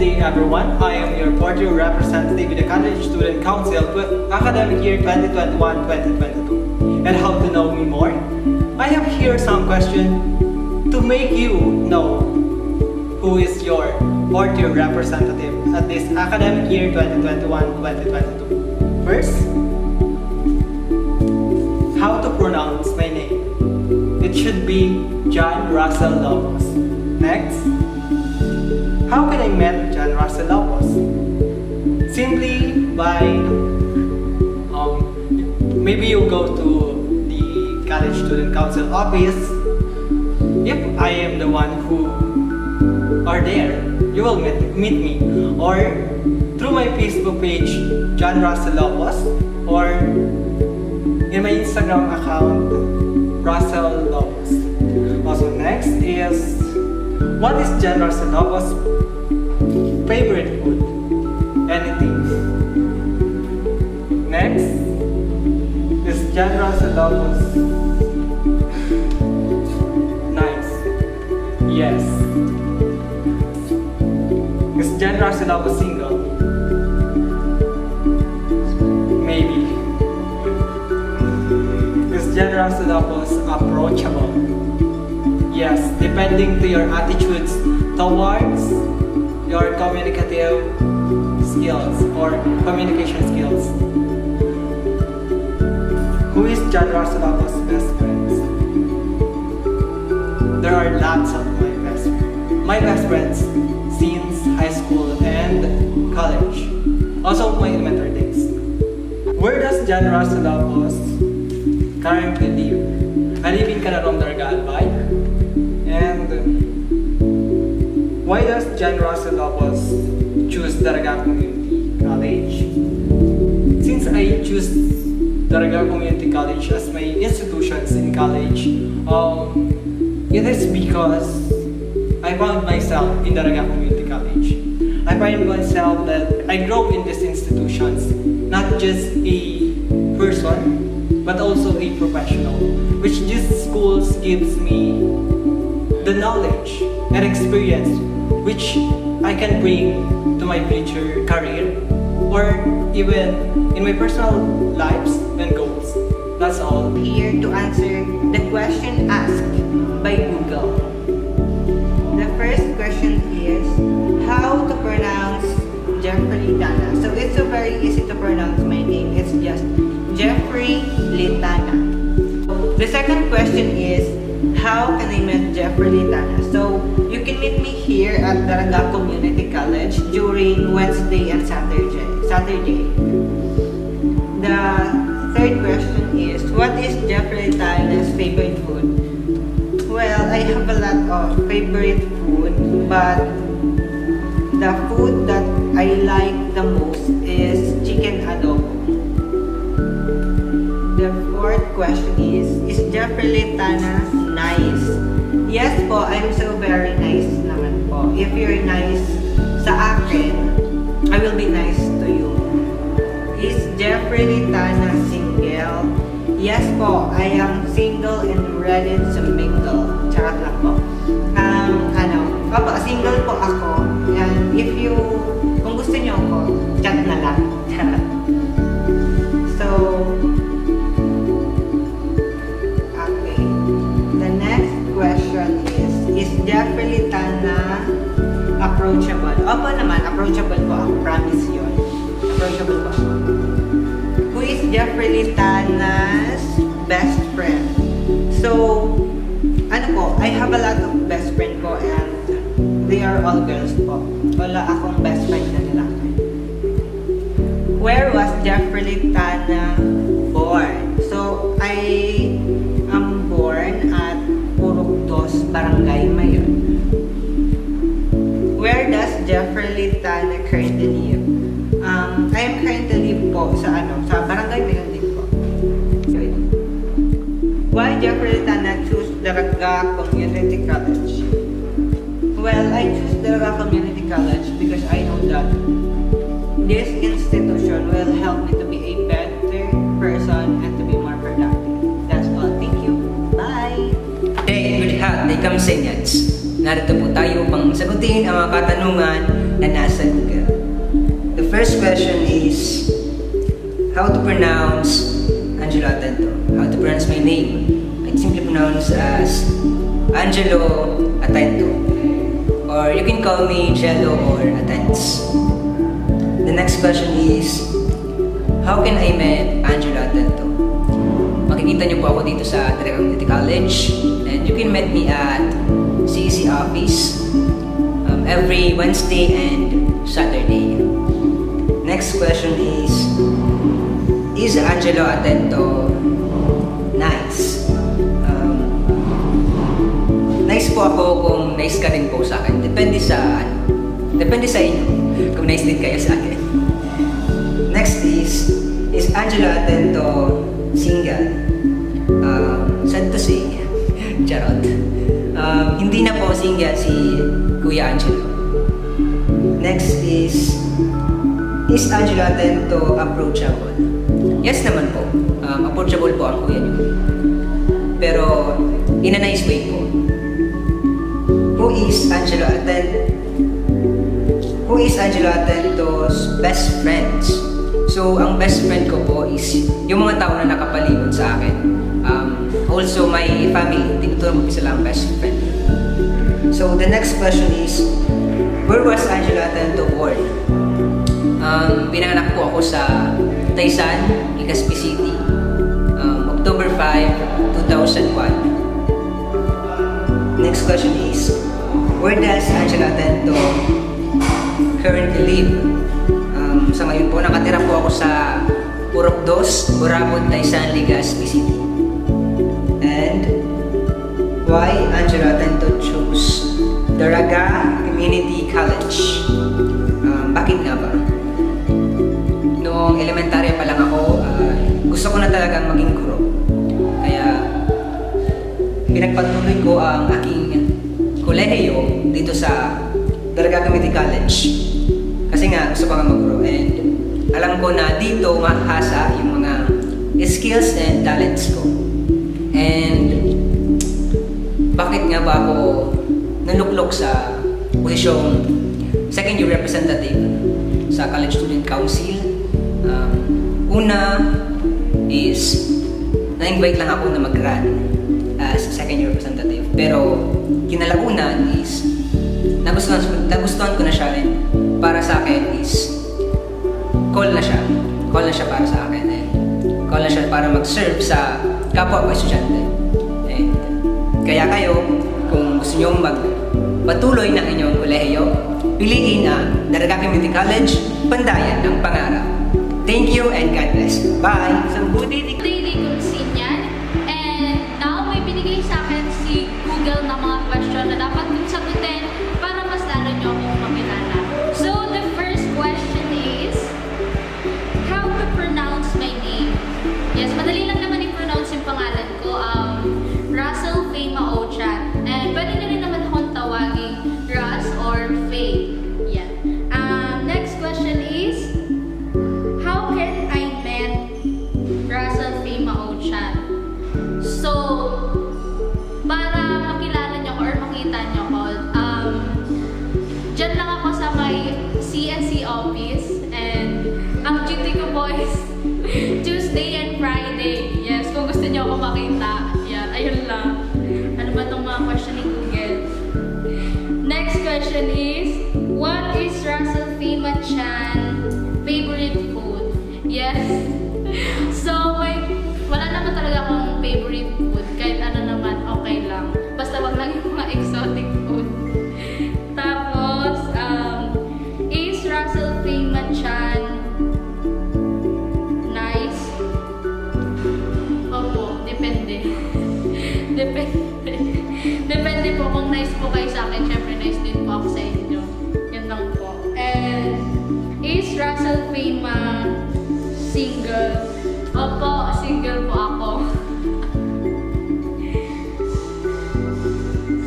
day everyone, I am your fourth year representative with the College Student Council for academic year 2021-2022. And how to know me more? I have here some questions to make you know who is your fourth year representative at this academic year 2021-2022. First, how to pronounce my name. It should be John Russell Lopez. Next, how can I meet John Russell Lopez? Simply by maybe you go to the College Student Council office. If I am the one who are there, you will meet me, or through my Facebook page, John Russell Lopez, or in my Instagram account, Russell Lopez. Also, next is, what is John Russell Lopez' favorite food? Anything. Next is John Russell Lopez nice? Yes. Is John Russell Lopez single? Maybe. Is John Russell Lopez approachable? Yes, depending to your attitudes towards your communicative skills or communication skills. Who is John Russell Lopez's best friends? There are lots of my best friends since high school and college. Also my elementary days. Where does John Russell Lopez currently live? I live in Canarong, Darga Albay. And why does John Russell Lopez choose Daraga Community College? Since I choose Daraga Community College as my institutions in college, it is because I found myself in Daraga Community College. I find myself that I grow in these institutions, not just a person, but also a professional, which these schools gives me the knowledge and experience which I can bring to my future career or even in my personal lives and goals. That's all. Here to answer the question asked by Google. The first question is how to pronounce Jeffrey Litana. So it's so very easy to pronounce my name. It's just Jeffrey Litana. The second question is how can I meet Jeffrey Litana? So you can meet me here at Daraga Community College during Wednesday and Saturday. The third question is, what is Jeffrey Litana's favorite food? Well, I have a lot of favorite food, but the food that I like the most is chicken adobo. The fourth question is Jeffrey Litana nice? Yes po, I'm so very nice naman po. If you're nice sa akin, I will be nice to you. Is Jeffrey Litana single? Yes po, I am single and ready to mingle. Charot lang po. Single po ako. And kung gusto nyo ako, chat na lang. So, okay. The next question is Jeffrey Litana approachable? Opo naman, approachable po ako. Promise yun. Approachable po ako. Who is Jeffrey Litana's best friend? So, I have a lot of best friend po and they are all girls po. Wala akong best friend na lalaki. Where was Jeffrey Litana born? So, I am born at Purok 2, Barangay Mayon. Where does Jeffrey Litana currently live? I am currently live po sa Barangay Mayon din po. Why Jeffrey Litana choose Daraga Community College? Well, I choose Daraga Community College because I know that this institution will help me to be a better person and to be more productive. That's all. Thank you. Bye! Hey, good hat. They come seniors. narito po tayo upang sagutin ang mga katanungan na nasa Google. The first question is, how to pronounce Angelo Atento? How to pronounce my name? I simply pronounce as Angelo Atento. Or you can call me Jello or Atents. The next question is, how can I met Angelo Atento? Makikita niyo po ako dito sa Community College, and you can meet me at CEC office every Wednesday and Saturday. Next question is Angelo Atento nice? Nice po ako kung nice ka rin po sa akin. Depende sa inyo kung nice din kayo sa akin. Next is Angelo Atento single? Sad to say, charot. Hindi na po single si Kuya Angelo. Next is Angelo Atento approachable? Yes naman po. Approachable po ang kuya niyo. Pero in a nice way po. Who is Angelo Atento's best friends? So, ang best friend ko po is yung mga tao na nakapalibot sa akin. Also, my family. Tinuturo ko sila ang best friend. So, the next question is, where was Angelo Atento born? Pinanganak po ako sa Taysan, Legazpi City, October 5, 2001. Next question is, where does Angelo Atento currently live? Sa ngayon po, nakatira po ako sa Purok 2, Burabot, Taysan, Legazpi City. And why Angelo Atento chose Daraga Community College? Bakit nga ba? Noong elementarya pa lang ako, gusto ko na talagang maging guro. Kaya pinagpatuloy ko ang aking kolehiyo dito sa Daraga Community College. Kasi nga gusto ko nga mag-guro, and alam ko na dito mahasa yung mga skills and talents ko. And bakit nga ba ako naluklok sa posisyong second year representative sa College Student Council? Una is na-invite lang ako na mag-run as second year representative. Pero kinalaunan is nagustuhan ko na siya, rin. Para sa akin is call na siya para sa akin, and call na siya para mag-serve sa kapwa ko estudyante. And kaya kayo, kung gusto nyo magpatuloy ng inyong kolehiyo, piliin ang Daraga Community College, Pandayan ng Pangarap. Thank you and God bless. Bye! Daily Kunsinyan, and now may binigay sa akin si Google ng mga question na dapat kong sagutin para mas lalo nyo akong makilala. So, the first question is, how to pronounce my name? Yes, madali lang naman i-pronounce yung pangalan ko, Russell Faye Maochan. And pwede nyo rin naman akong tawagin Russ or Faye. Yan. Next question is, how can I met Russell Faye Maochan? So, para makilala nyo ko or makita nyo ko, dyan lang ako sa may CNC office, and ang duty ko po is Tuesday and Friday. Yes, kung gusto nyo ako makita. Yan, ayun lang. Ano ba itong mga question ni Google? Next question is, what is Russell Faye Maochan favorite food? Yes. So, wala naman talaga akong favorite food. Kahit ano naman, okay lang. Basta wag lang yung mga exotic food. Tapos, is Russell Faye Maochan nice? Opo, depende. Depende po kung nice po kayo sa akin. Syempre, nice din po ako sa inyo. Yan lang po. And, is Russell Faye single? Opo, single po ako.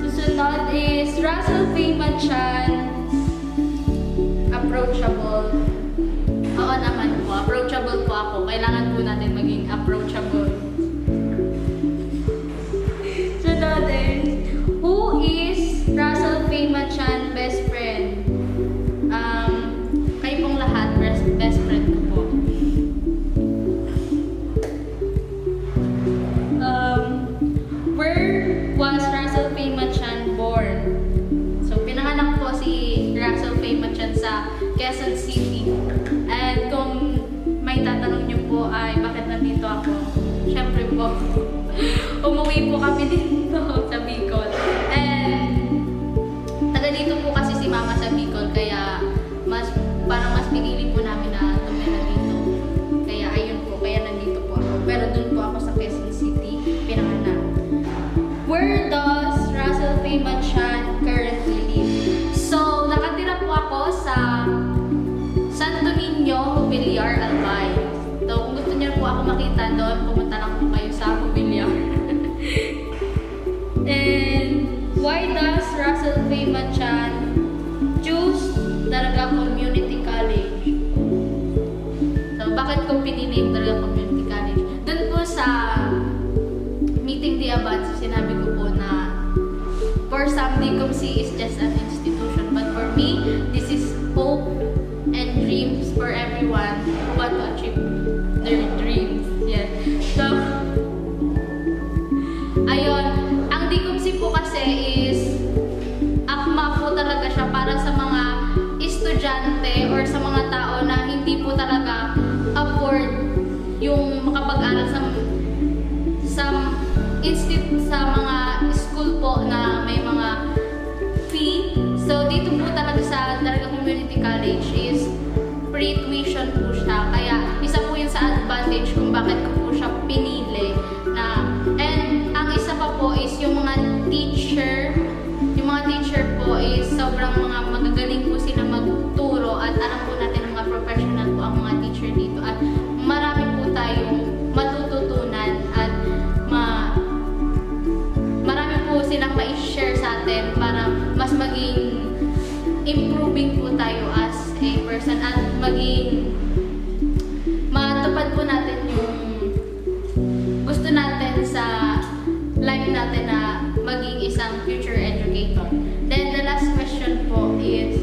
Susunod is Russell Faye Maochan approachable. Oo naman po, approachable po ako. Kailangan po natin maging approachable. Sunod is, who is Russell Chan currently live. So, nakatira po ako sa Santo Niño, Mobiliar, Albay. So, kung gusto niyo po ako makita doon, pumunta lang po kayo sa Mobiliar. And why does Russell Freshmen Chan choose Daraga Community College? So, bakit ko pinili yung Daraga Community College? Doon po sa meeting the abad, so sinabi ko po na for some, DCOMC is just an institution. But for me, this is hope and dreams for everyone who want to achieve their dreams. Yes. So, ayun. Ang DCOMC po kasi is akma po talaga siya para sa mga estudyante or sa mga tao na hindi po talaga afford yung makapag-aral sa mga school po na may mga fee. So, dito po talaga sa Daraga Community College is free tuition po siya. Kaya, isa po yun sa advantage kung bakit ko po siya pinili. And, ang isa pa po is yung mga teacher. Yung mga teacher po is sobrang mga magagaling po sila magturo at alam po natin mga professional po ang mga teacher dito. At marami po tayong matututunan at marami po silang ma-share sa atin para mas maging improving po tayo as a person at maging matupad po natin yung gusto natin sa life natin na maging isang future educator. Then the last question po is,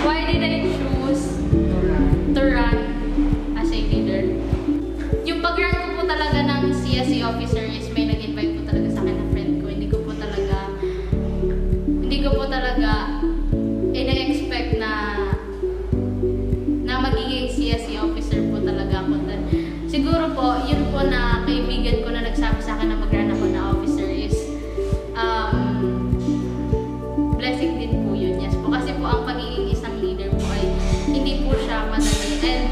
why did I choose to run as a leader? Yung pag-run ko po talaga ng CSE officer is may nag-invite po talaga sa akin na friend ko. Hindi ko po talaga ina-expect na magiging CSE officer po talaga ako. Siguro po, yun po na kaibigan ko na nagsabi sa akin na mag-run ako na officer is blessing din po yun. Yes po. Kasi po ang pagiging isang leader po ay hindi po siya madali. And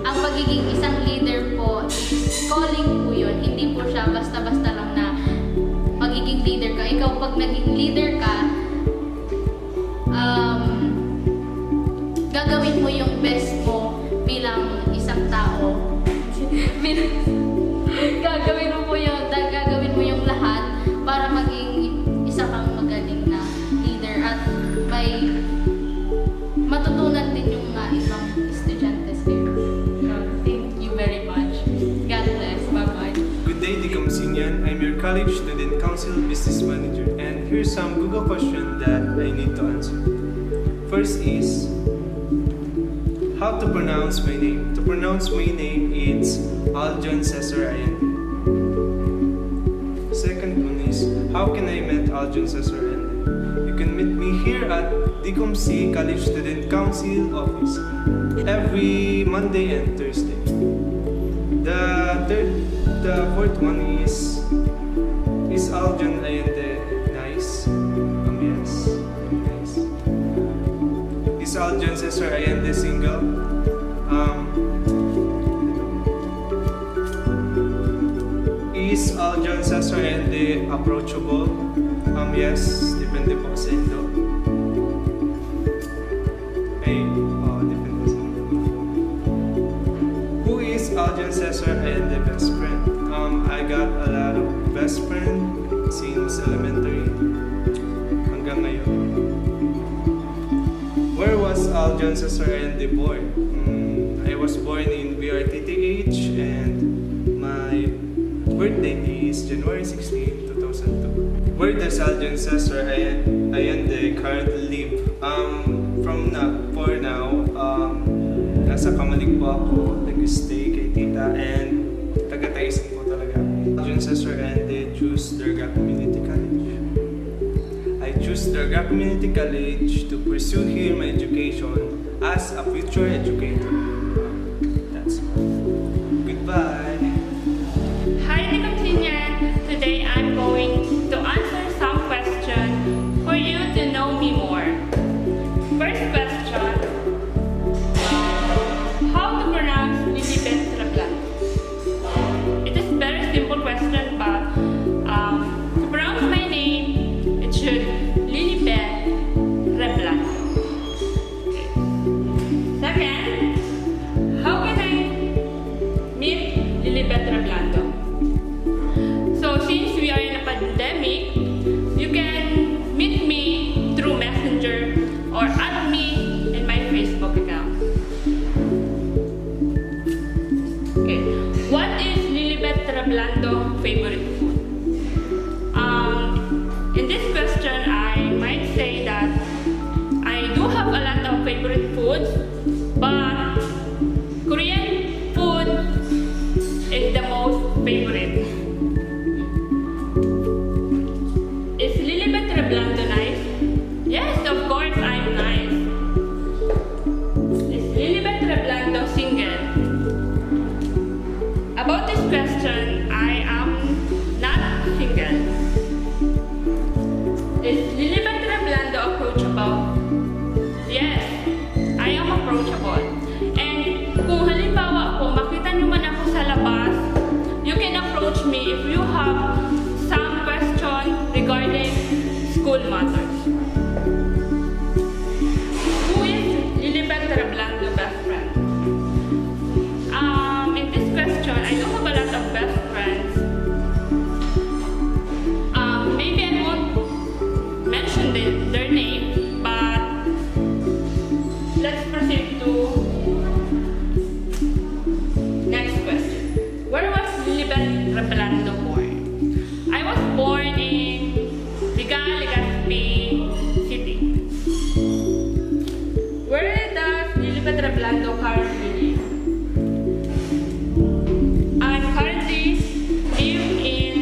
ang pagiging isang leader po is calling po yun. Hindi po siya basta-basta lang na magiging leader ka. Ikaw pag naging leader ka, gagawin mo yung best mo bilang isang tao. gagawin mo yung lahat para maging isa kang magaling na leader at may matutunan din yung ibang estudyante sa'yo. So, thank you very much. God bless. Bye-bye. Good day, DCOMC. I'm your College Student Council Business Manager, and here's some Google questions that I need to answer. First is, how to pronounce my name? To pronounce my name, it's Aljon Cesar Allende. Second one is, how can I meet Aljon Cesar Allende? You can meet me here at DCOMC College Student Council office every Monday and Thursday. The fourth one is Aljon Allende nice? Yes, nice. Is Aljon Cesar Allende single? Is Aljon Cesar Allende approachable? Yes, depende po sa ito. Depende sa ito. Who is Aljon Cesar Allende best friend? I got a lot of best friend since elementary hanggang ngayon. Where was Aljon Cesar Allende born? I was born in BRTTH and my birth date is January 16, 2002. Where does Aljon Cesar Allende currently live? For now, nasa Kamalig po ako, nag-stay kay tita and taga-Taisan po talaga. Aljon Cesar Allende choose Daraga Community College. I choose Daraga Community College to pursue here my education as a future educator. That's all. Goodbye. Hi, DCOMC. Today I'm going to answer some questions for you to know me more. First question, how to pronounce Lilibet Raglan? It is very simple question. Reblando favorite food? In this question, I might say that I do have a lot of favorite foods, but Korean food is the most favorite. Is Lilibet Reblando nice? Yes, of course I'm nice. Is Lilibet Reblando single? About this question, I am not single. Is Lilibet Reblando approachable? Yes, I am approachable. And kung halimbawa po, makita nyo man ako sa labas, you can approach me if you have some question regarding school matters. Who is Lilibet Reblando best friend? In this question, I don't have a lot of best friends. Maybe I won't mention their name, but let's proceed to next question. Where was Lilibet Reblando born? I was born in Legazpi City. Where does Lilibet Reblando currently live? I'm currently live in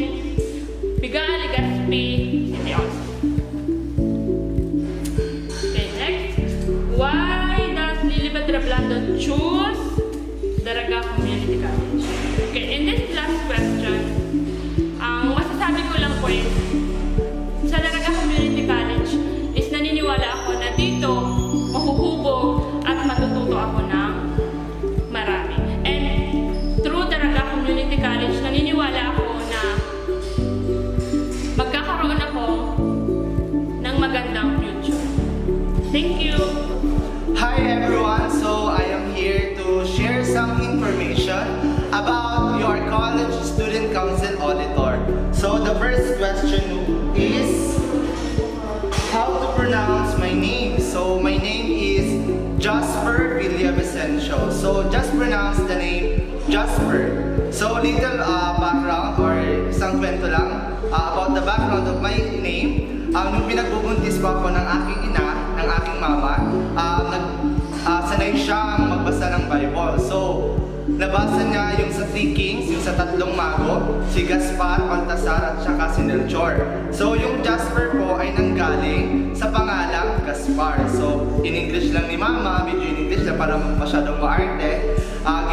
Legazpi City also. Okay, next. Why does Lilibet Reblando choose Daraga Community College? Okay, in this last question, ang masasabi ko lang po is, sa Daraga Community College is naniniwala ako na dito mahuhubog at matututo ako ng marami. And through Daraga Community College, naniniwala ako na magkakaroon ako ng magandang future. Thank you! Hi everyone, so I am here to share some information about your college student council auditor. So the first question is how to pronounce my name. So my name is Jasper Villavicencio. So just pronounce the name Jasper. So little background or isang kwento lang about the background of my name. Nung pinagbubuntis pa ako ng aking ina, ng aking mama, sanay siyang magbasa ng Bible. So, nabasa niya yung sa Three Kings, yung sa tatlong mago, si Gaspar, Baltasar, at saka si Melchor. So, yung Jasper po ay nanggaling sa pangalang Gaspar. So, in English lang ni Mama, medyo in English na para masyadong maarte,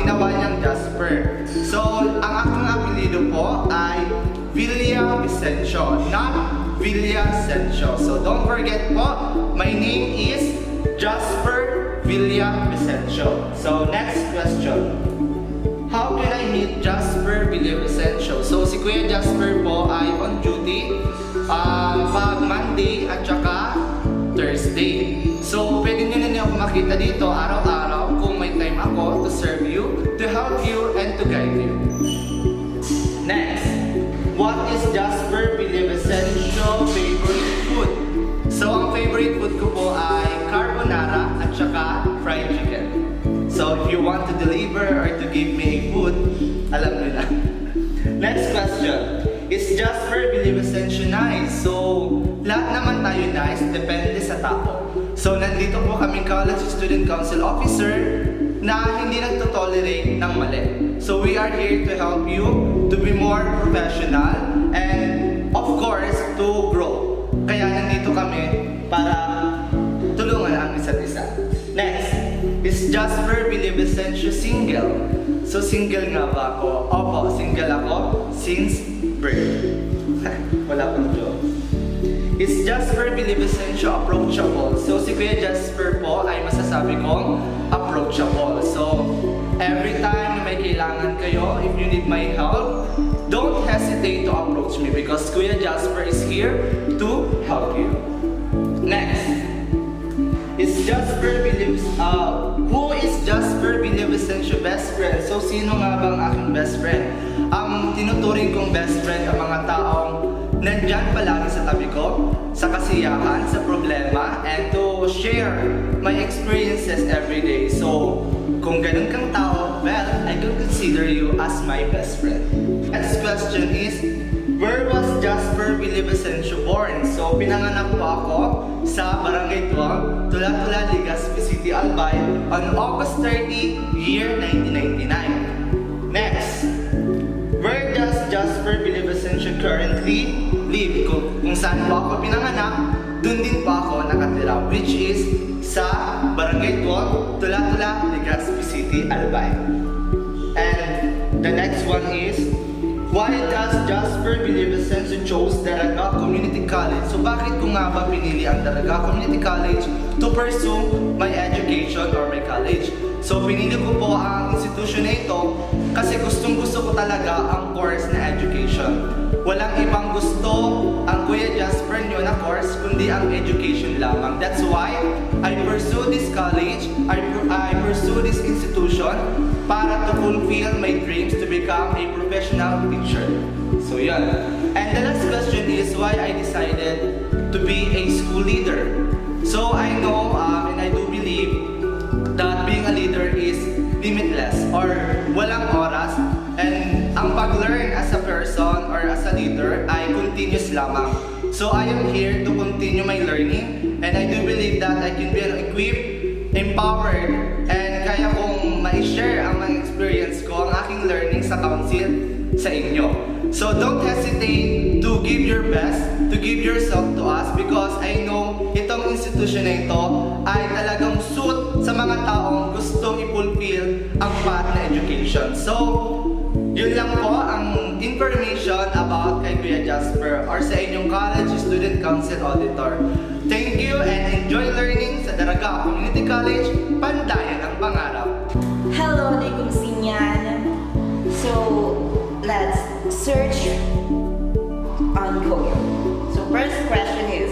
ginawa niyang Jasper. So, ang aking apelido po ay Villavicencio, not Villavicencio. So, don't forget po, my name is Jasper Villavicencio. So, next question. How can I meet Jasper Villavicencio? So, si Kuya Jasper po ay on duty pag Monday at saka Thursday. So, pwede nyo na niya ako makita dito araw-araw kung may time ako to serve you, to help you, and to guide you. Next, what is Jasper Villavicencio favorite food? So, ang favorite food ko po ay carbonara at saka fried chicken. So, if you want to deliver or to give me a food, alam nyo na. Next question. Is Jasper Villavicencio nice? So, lahat naman tayo nice, depende sa tao. So, nandito po kaming college student council officer na hindi nagtotolerate ng mali. So, we are here to help you to be more professional and, of course, to grow. Kaya nandito kami para tulungan ang isa't isa. Next, is Jasper Villavicencio single? So, single nga ba ako? Opo, single ako since birth. Wala pang joke. Is Jasper Villavicencio approachable? So, si Kuya Jasper po ay masasabi kong approachable. So, every time na may kailangan kayo, if you need my help, don't hesitate to approach me because Kuya Jasper is here to help you. Next, is Jasper who is Jasper Villavicencio best friend? So, sino nga bang aking best friend? Ang tinuturing kong best friend ang mga taong nandyan palagi sa tabi ko, sa kasiyahan, sa problema, and to share my experiences every day. So, kung ganun kang tao, well, I can consider you as my best friend. Next question is, where was Jasper Villavicencio born? So, pinanganak po ako sa Barangay Tuang, Tula-Tula, Legazpi City, Albay on August 30, year 1999. Next, where does Jasper Villavicencio currently live? Kung saan po ako pinanganak, dun din po ako nakatira, which is sa Barangay Tuang, Tula-Tula, Legazpi City, Albay. And the next one is, why does Jasper Villavicencio chose Daraga Community College? So bakit ko nga ba pinili ang Daraga Community College to pursue my education or my college? So pinili ko po ang institution na ito kasi gustong-gusto ko talaga ang course na education. Walang ibang gusto ang Kuya Jasper nyo na course kundi ang education lamang. That's why I pursue this college, I pursue this institution para to fulfill my dreams to become a professional teacher. So yan. And the last question is why I decided to be a school leader. So I know and I do believe that being a leader is limitless or walang oras, and ang pag-learn as a person or as a leader ay continuous lamang. So I am here to continue my learning, and I do believe that I can be equipped, empowered, and kaya kong ma-share ang mga experience ko, ang aking learning sa council sa inyo. So don't hesitate to give your best, to give yourself to us, because I know itong institution na ito ay talagang suit sa mga taong gustong i-fulfill ang path na education. So, yun lang po ang information about kay Kuya Jasper or sa inyong College Student Council Auditor. Thank you and enjoy learning sa Daraga Community College, Pandayan ang Pangarap. Hello, Nikum Sinyan. So, let's search on Google. So, first question is,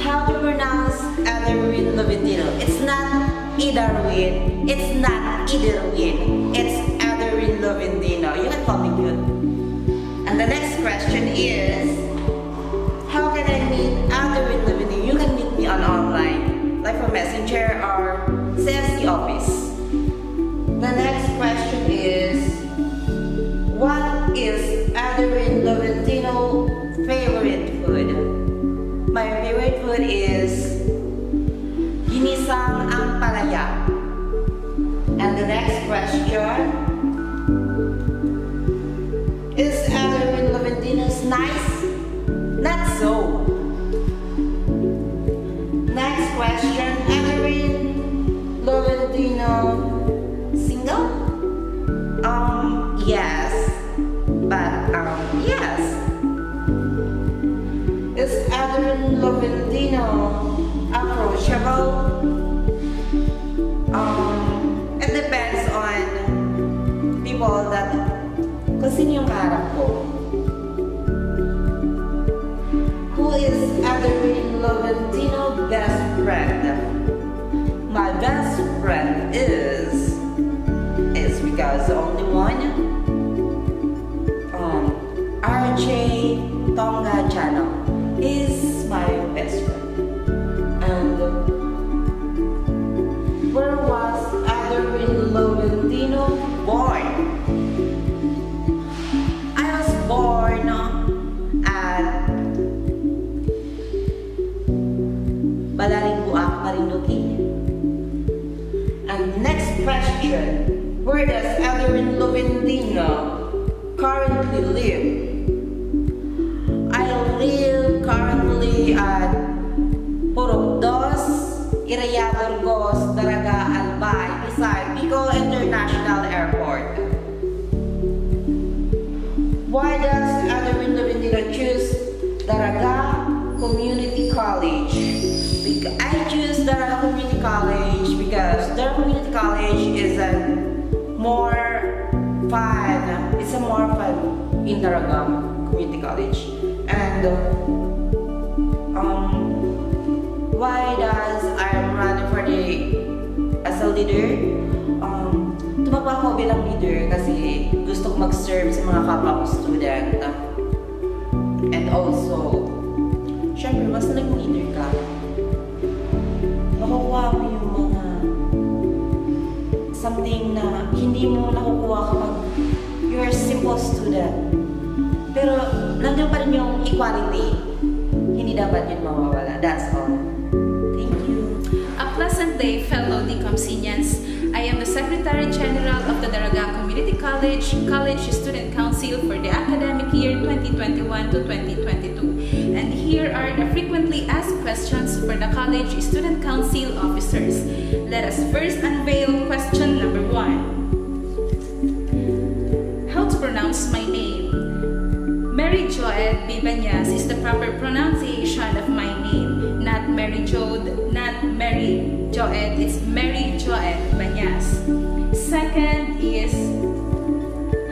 how to pronounce Ederwin Lovitino? It's not Idarwin, it's not Idarwin, it's Ederwin Lovitino. You can call me good. And the next question is, how can I meet Ederwin Lovitino? You can meet me on online, like for Messenger or CSC office. The next question is, what is Ederwin Lovitino favorite food? My favorite food is ginisang ang palaya. And the next question is Ederwin Lovitino's nice? Not so. Next question, Ederwin Lovitino single? Yes. But yes. Is Ederwin Lovitino approachable? It depends on people that kung sino yung kaharap ko. Who is Ederwin Lovitino best friend? My best friend is because the only one, RJ Tonga Channel is my best friend. And where was Ederwin Lovitino born? I was born at Balaring Buak, Marinduque. And next question. Where does Ederwin Lovitino currently live? I live currently at Purugdos, Iraya Burgos, Daraga, Albay, beside Bicol International Airport. Why does Ederwin Lovitino choose Daraga Community College? I choose Daraga Community College because Daraga Community College is a more fun. It's a more fun in Daraga Community College. And why does I run for as a leader? Tumakbo ako bilang leader kasi gusto ko mag-serve sa mga kapwa ko student. And also, syempre, mas naging leader ka, makukuha mo yung mga something na hindi mo nakukuha kapag you you're a simple student. Pero nandiyan pa rin yung equality. Hindi dapat yun mawawala. That's all. Thank you. A pleasant day, fellow Dicomsinians. I am the Secretary General of the Daraga Community College Student Council for the academic year 2021 to 2022. And here are the frequently asked questions for the College Student Council officers. Let us first unveil question number 1. How to pronounce my name? Mary Joed Bibanyas is the proper pronunciation of my name. Not Mary Jode, not Mary Joed, it's Mary Joed Banyas. Second is,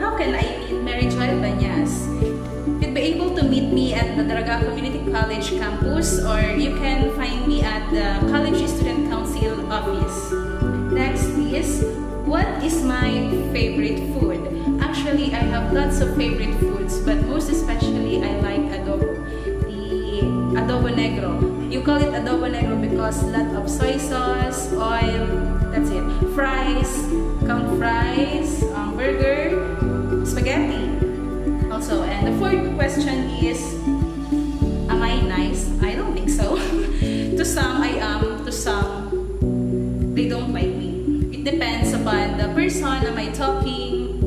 how can I meet Mary Joed Banyas? You'd be able to meet me at the Daraga Community College campus, or you can find me at the College Student Council office. Next is, what is my favorite food? Actually, I have lots of favorite foods, but most especially I like adobo. The adobo negro. You call it adobo negro because lot of soy sauce, oil, that's it. Fries, count fries, burger, spaghetti. Also, and the fourth question is, am I nice? I don't think so. To some I am, to some they don't like me. It depends upon the person, am I talking?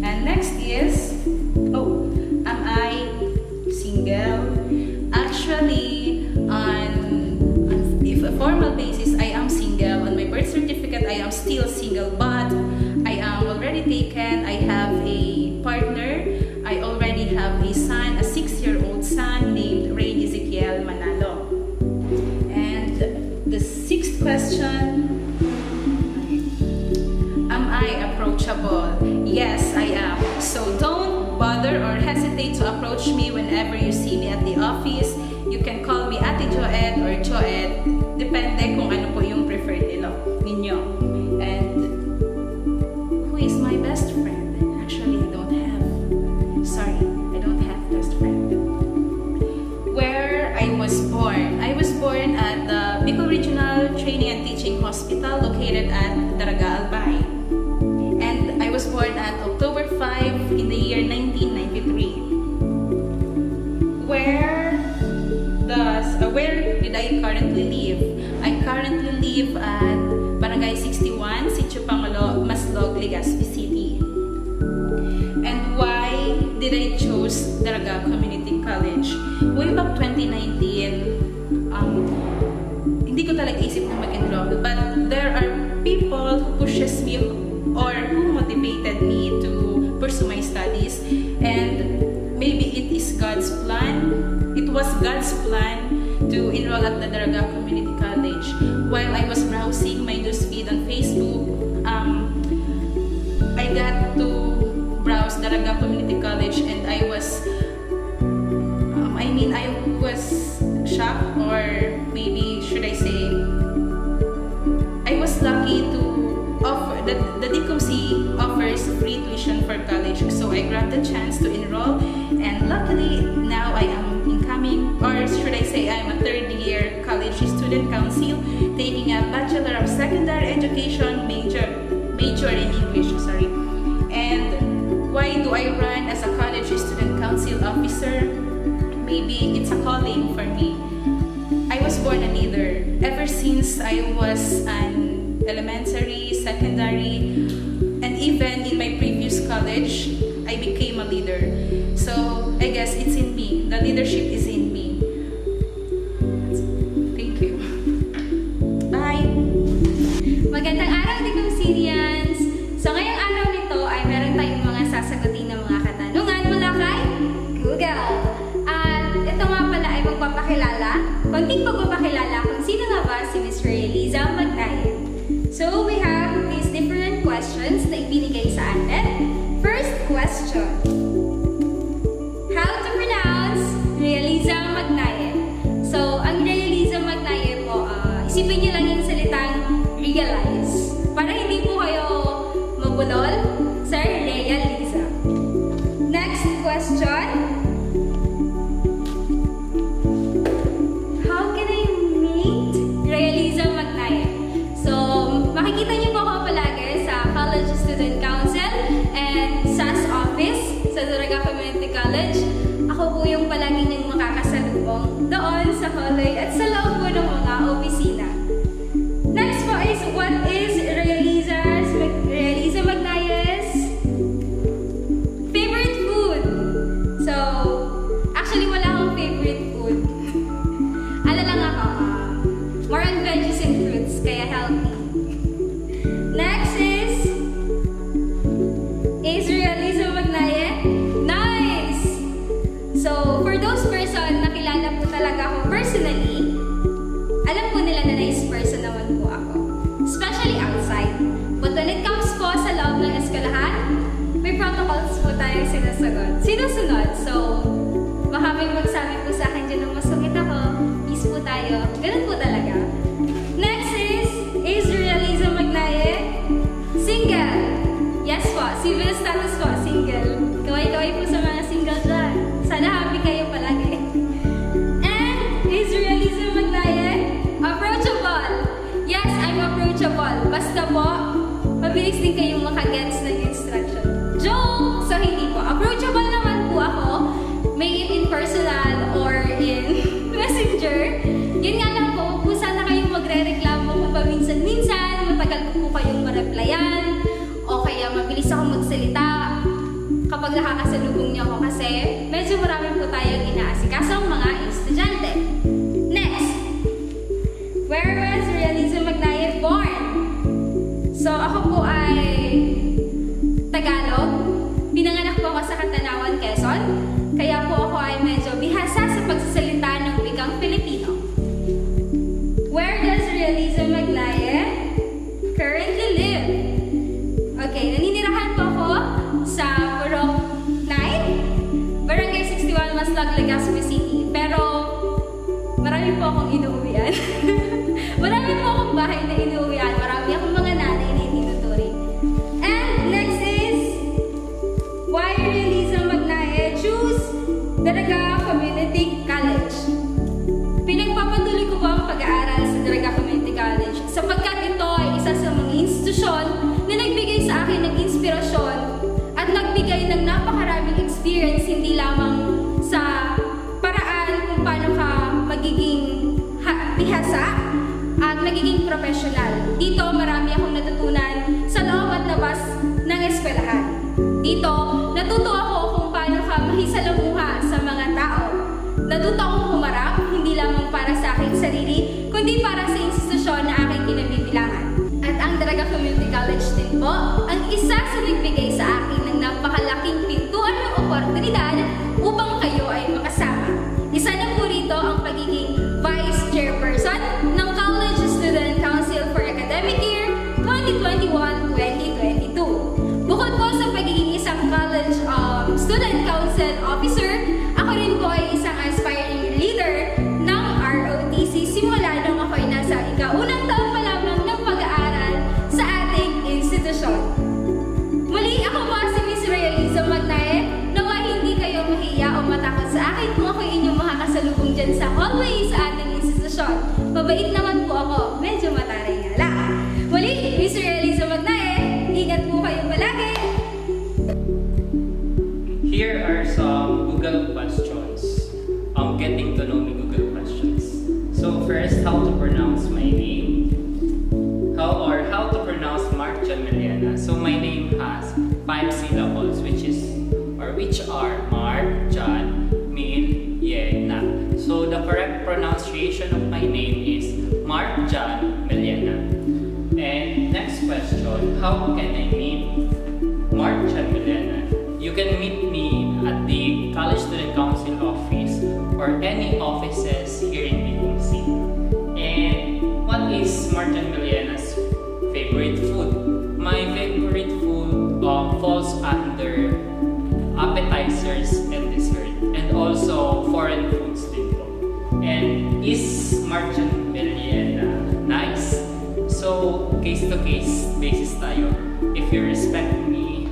And next is, am I single? Actually, if a formal basis, I am single. On my birth certificate, I am still single, but I am already taken. I have a partner. I already have a son, a 6-year-old son named Ray Ezekiel Manalo. And the sixth question, am I approachable? Yes, I am. So don't bother or hesitate to approach me whenever you see me at the office. You can call me Ate Joed or Joed. Depende kung ano po yung preferred ninyo. And who is my best friend? Actually, I don't have. Sorry, I don't have best friend. Where I was born? I was born at the Bicol Regional Training and Teaching Hospital located at Daraga, Albay. And I was born at October 5 in the year 1993. Where did I currently live? I currently live at Barangay 61, Sitio Pangalo, Maslog, Legazpi City. And why did I choose Daraga Community College? Way back 2019, hindi ko talaga isip na mag-enroll, but there are people who pushes me or who motivated me to pursue my studies, and maybe it is God's plan. It was God's plan to enroll at the Daraga Community College. While I was browsing my newsfeed on Facebook, I got to browse Daraga Community College, and I was shocked, or maybe should I say, I was lucky to offer the DCOMC offers free tuition for college, so I grabbed the chance to enroll, and luckily now I am incoming, or should I say I am a third-year college student council taking a Bachelor of Secondary Education major in English. And why do I run as a college student council officer? Maybe it's a calling for me. I was born a leader. Ever since I was an elementary, secondary, and even in my previous college, I became a leader. So I guess it's in me. The leadership is in me. Thank you. Bye! Magandang araw, Dicomsinians! So ngayong araw nito ay meron tayong mga sasagutin ng mga katanungan mula kay Google. At ito nga pala ay konting pagpapakilala kung sino nga ba si Miss Realiza Magnayan. So we have these different questions na ibinigay sa atin. First question. How to pronounce Realiza Magnayan? So, ang Realiza Magnayan po, isipin niyo lang yung salitang realize. Para hindi po kayo mabulol, Sir Realiza. Next question. How can I meet Realiza Magnayan? So, makikita niyo po ako palagi sa College Student Council and SAS College. Ako po yung palagi niyang makakasalubong doon sa hallway at sa loob po ng mga opisina. Next po is, what is Realiza Magnaye's favorite food? So, actually wala akong favorite food. Ano lang ako, more on veggies and fruits, kaya healthy. Next is Realiza Magnaye? Nice! So, for those person na kilala po talaga ako personally, alam po nila na nice person naman po ako. Especially outside. But when it comes po sa loob ng eskwelahan, may protocols po tayong sinusunod. So, baka may magsabi po sa akin dyan ng masungit ako, peace po tayo. Ganun po talaga. Next is Realiza Magnaye? Single. Yes po, civil status po, single. Kaway-kaway po sa mga single dyan. Sana happy kayo palagi. And is Realiza Magnaye approachable? Yes, I'm approachable. Basta po, mabilis din kayong makagets ng instruction. Joke! So hindi po. Approachable naman po ako. May it in personal or in messenger. Yun nga lang po, kung sana kayong magre-reklamo kung paminsan-minsan, matagal po kayong ma-replyan, o kaya mabilis ako magsalita kapag nakakasalubong niyo ako kasi medyo marami po tayong inaasikasong mga estudyante. Next, where was Realiza Magnaye born? So ako po ay Tagalog. Pinanganak po ako sa Catanawan, Quezon. Kaya po ako ay medyo bihasa sa pagsasalita ng wikang Filipino. Where does Realiza Magnaye currently live? Okay, naninirahan po ako sa Purok 9, Barangay 61, Maslag, Legazpi City. Pero marami po akong inuuwian. Marami po akong bahay na inuuwian. Marami akong mga nanay na itinuturi. And next is, why Realiza Magnaye choose Daraga Community College? Pinagpapatuloy ko po ang pag-aaral sa Daraga Community College sapagkat ito ay isa sa mga institusyon na nagbigay sa akin ng inspirasyon at nagbigay ng napakaraming experience hindi lamang sa paraan kung paano ka magiging bihasa at magiging professional. Dito marami akong natutunan sa loob at labas ng eskwelahan. Dito, natuto ako kung paano ka mahisalamuha sa mga tao. Natuto akong humarap, hindi lamang para sa aking sarili, kundi para sa institusyon na aking kinabibilangan. At ang Daraga Community College din po, ang isa sa nagbigay sa akin ng napakalaking pintuan ng oportunidad upang kayo ay makasama. Isa na po rito ang pagiging Vice Chairperson ng College Student Council for Academic Year 2021-2022. Bukod po sa pagiging isang College Student Council Officer, ako rin po ay isang aspiring leader ng ROTC simula nung ako'y nasa ikaunang taon pa lamang ng pag-aaral sa ating institusyon. Muli, ako po si Miss Realiza Magnaye. Nawa hindi kayo mahiya o matakot sa akin kung ako'y inyong makakasalubong dyan sa hallway sa ating institusyon. Mabait naman po ako, medyo mataray nga lang. Muli, Miss Realiza Magnaye, ingat po kayo palagi! Here are some Google questions. Getting to know me Google questions. So first, how to pronounce my name? How to pronounce Mark John Miliana? So my name has 5 syllables, which are Mark John Miliana. So the correct pronunciation of my name is Mark John Miliana. And next question, how can I meet Mark John Miliana? You can meet me at the College Student Council office or any offices here in Bicumsi. And what is Mark John Miliana's favorite food? My favorite food falls under appetizers and dessert, and also foreign foods din po. And is Mark John Miliana nice? So case to case basis tayo. If you respect me,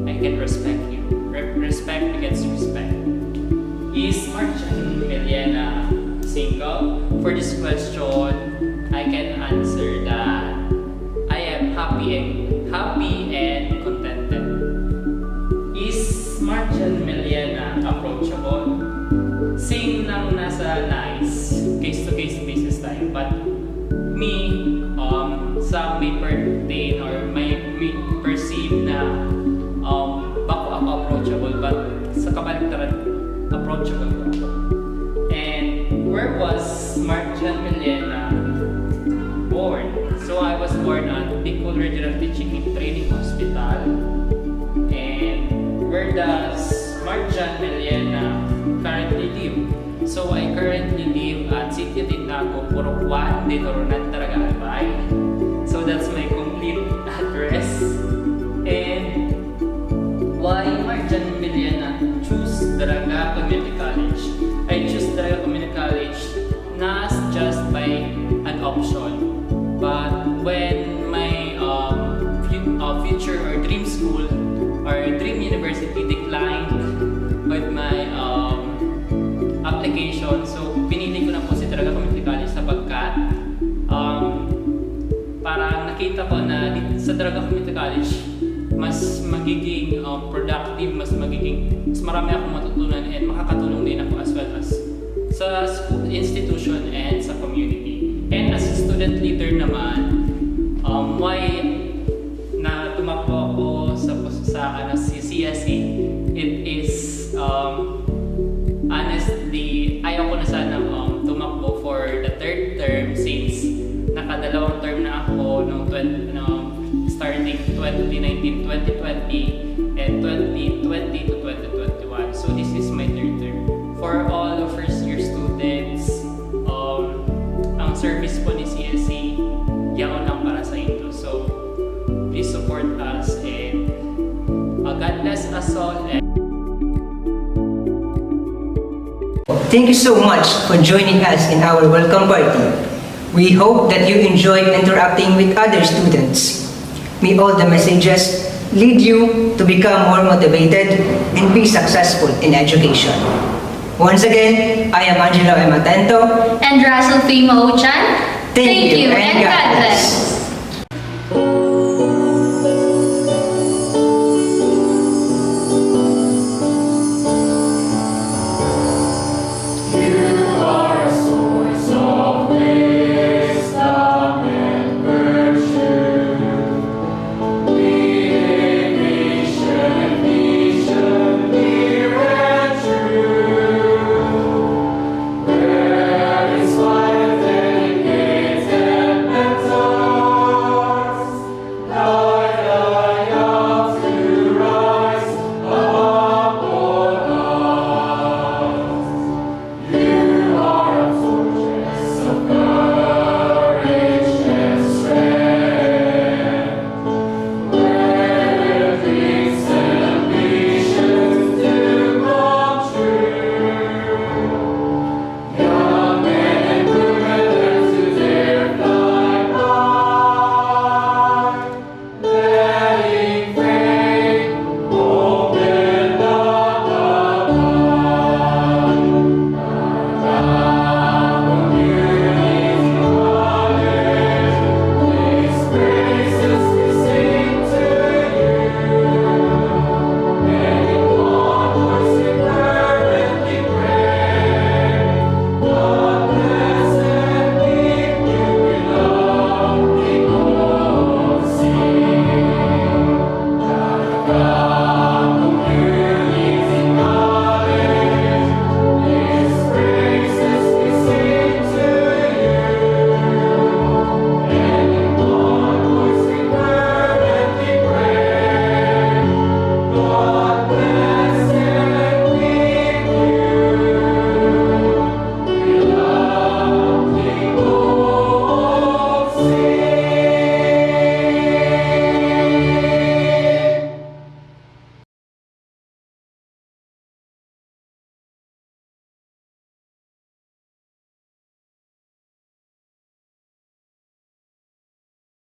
I can respect you. Respect begets respect. Is Mark John Miliana single? For this question, I can answer that I am happy and contented. Is Mark Marjan Meliana approachable? Same lang nasa nice, case-to-case basis tayo. But me, sa may pertain or may perceive na bako ako approachable, but sa kabaliktaran, approachable ko ako. And where was Marjan Meliana born? So I was born at Bicol Regional Teaching and Training Hospital. And where does Marjan Meliana currently live? So I currently live at Sitio Tinago, Purok 1, Dinorunan, Daraga, Albay. So that's my complete address. And why Marjan Meliana choose Daraga Community College? I choose Daraga Community College not just by an option, but when my future or dream school or dream university declined with my application, so pinili ko na po si Daraga Community College sapagkat parang nakita ko na sa Daraga Community College mas magiging productive, mas marami akong matutunan and makakatulong din ako as well as sa school institution and sa community. And as a student leader naman, why na tumakbo ako sa CSE, it is honestly, ayaw ko na sana tumakbo for the third term since nakadalawang term na ako nung starting 2019-2020 and 2020 to 2021. So this is my third term. For all the first year students, ang service po ni CSE, yaon lang para sa inyo. So please support us and God bless us all. Thank you so much for joining us in our welcome party. We hope that you enjoyed interacting with other students. May all the messages lead you to become more motivated and be successful in education. Once again, I am Angelo M. Atento. And Russell Fimo Chan. Thank you and God bless.